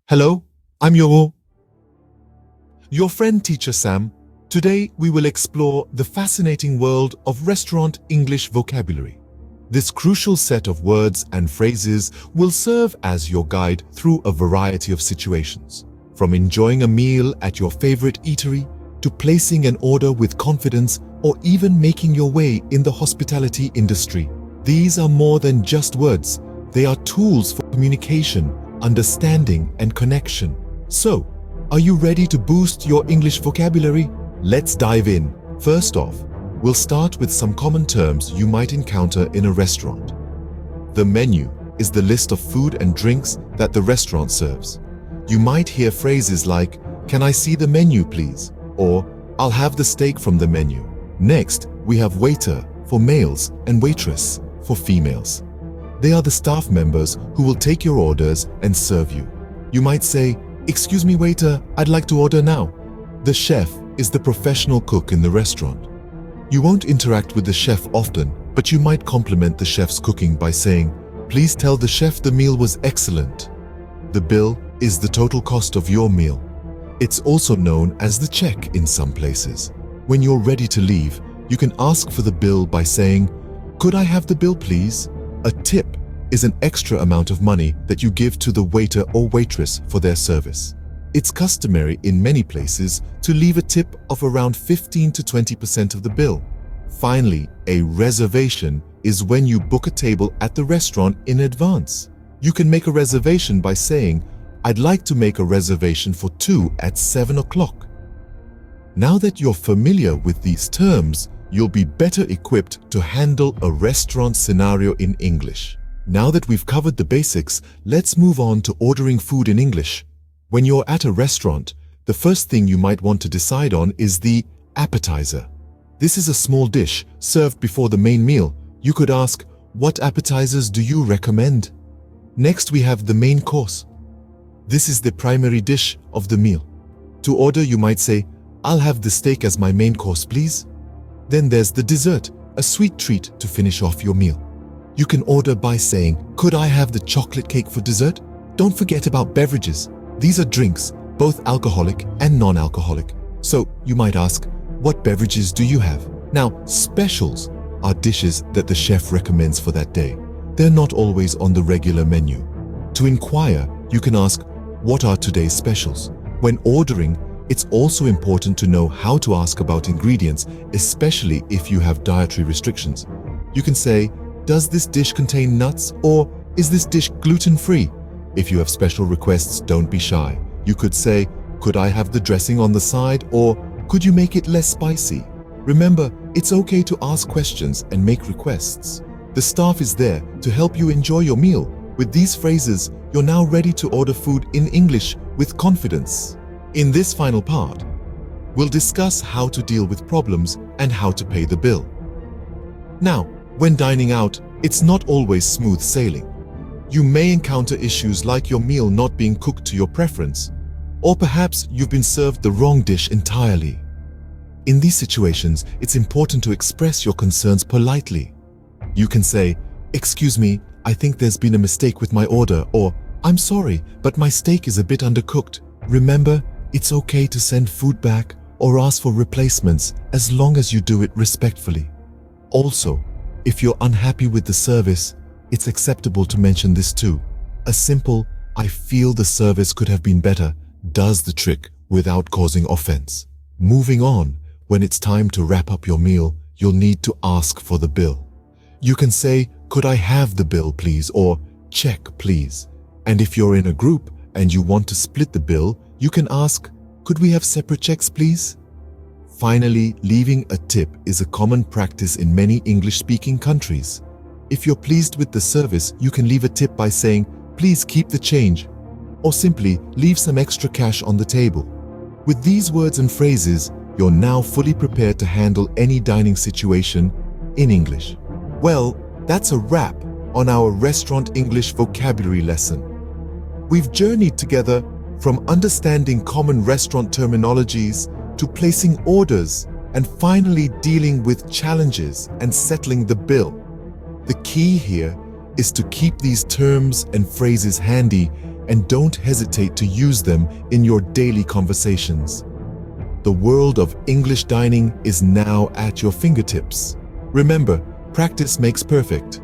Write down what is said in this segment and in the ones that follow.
Hello, I'm your friend teacher Sam. Today we will explore the fascinating world of restaurant English vocabulary. This crucial set of words and phrases will serve as your guide through a variety of situations, from enjoying a meal at your favorite eatery to placing an order with confidence or even making your way in the hospitality industry. These are more than just words. They are tools for communication, understanding, and connection. So, are you ready to boost your English vocabulary? Let's dive in. First off, we'll start with some common terms you might encounter in a restaurant. The menu is the list of food and drinks that the restaurant serves. You might hear phrases like, "Can I see the menu, please?" or "I'll have the steak from the menu." Next, we have waiter for males and waitress for females. They are the staff members who will take your orders and serve you. You might say, "Excuse me, waiter, I'd like to order now." The chef is the professional cook in the restaurant. You won't interact with the chef often, but you might compliment the chef's cooking by saying, "Please tell the chef the meal was excellent." The bill is the total cost of your meal. It's also known as the check in some places. When you're ready to leave, you can ask for the bill by saying, "Could I have the bill, please?" A tip is an extra amount of money that you give to the waiter or waitress for their service. It's customary in many places to leave a tip of around 15 to 20% of the bill. Finally, a reservation is when you book a table at the restaurant in advance. You can make a reservation by saying, "I'd like to make a reservation for 2 at 7 o'clock." Now that you're familiar with these terms, you'll be better equipped to handle a restaurant scenario in English. Now that we've covered the basics, let's move on to ordering food in English. When you're at a restaurant, the first thing you might want to decide on is the appetizer. This is a small dish served before the main meal. You could ask, "What appetizers do you recommend?" Next, we have the main course. This is the primary dish of the meal. To order, you might say, "I'll have the steak as my main course, please." Then there's the dessert, a sweet treat to finish off your meal. You can order by saying, "Could I have the chocolate cake for dessert?" Don't forget about beverages. These are drinks, both alcoholic and non-alcoholic. So you might ask, "What beverages do you have?" Now, specials are dishes that the chef recommends for that day. They're not always on the regular menu. To inquire, you can ask, "What are today's specials?" When ordering, it's also important to know how to ask about ingredients, especially if you have dietary restrictions. You can say, "Does this dish contain nuts?" or "Is this dish gluten-free?" If you have special requests, don't be shy. You could say, "Could I have the dressing on the side?" or "Could you make it less spicy?" Remember, it's okay to ask questions and make requests. The staff is there to help you enjoy your meal. With these phrases, you're now ready to order food in English with confidence. In this final part, we'll discuss how to deal with problems and how to pay the bill. Now, when dining out, it's not always smooth sailing. You may encounter issues like your meal not being cooked to your preference, or perhaps you've been served the wrong dish entirely. In these situations, it's important to express your concerns politely. You can say, "Excuse me, I think there's been a mistake with my order," or "I'm sorry, but my steak is a bit undercooked." Remember, it's okay to send food back or ask for replacements as long as you do it respectfully. Also, if you're unhappy with the service, it's acceptable to mention this too. A simple, "I feel the service could have been better," does the trick without causing offense. Moving on, when it's time to wrap up your meal, you'll need to ask for the bill. You can say, "Could I have the bill, please?" or "Check, please." And if you're in a group and you want to split the bill, you can ask, "Could we have separate checks, please?" Finally, leaving a tip is a common practice in many English-speaking countries. If you're pleased with the service, you can leave a tip by saying, "Please keep the change," or simply leave some extra cash on the table. With these words and phrases, you're now fully prepared to handle any dining situation in English. Well, that's a wrap on our restaurant English vocabulary lesson. We've journeyed together from understanding common restaurant terminologies to placing orders and finally dealing with challenges and settling the bill. The key here is to keep these terms and phrases handy and don't hesitate to use them in your daily conversations. The world of English dining is now at your fingertips. Remember, practice makes perfect.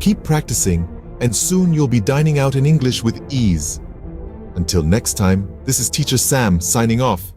Keep practicing, and soon you'll be dining out in English with ease. Until next time, this is Teacher Sam signing off.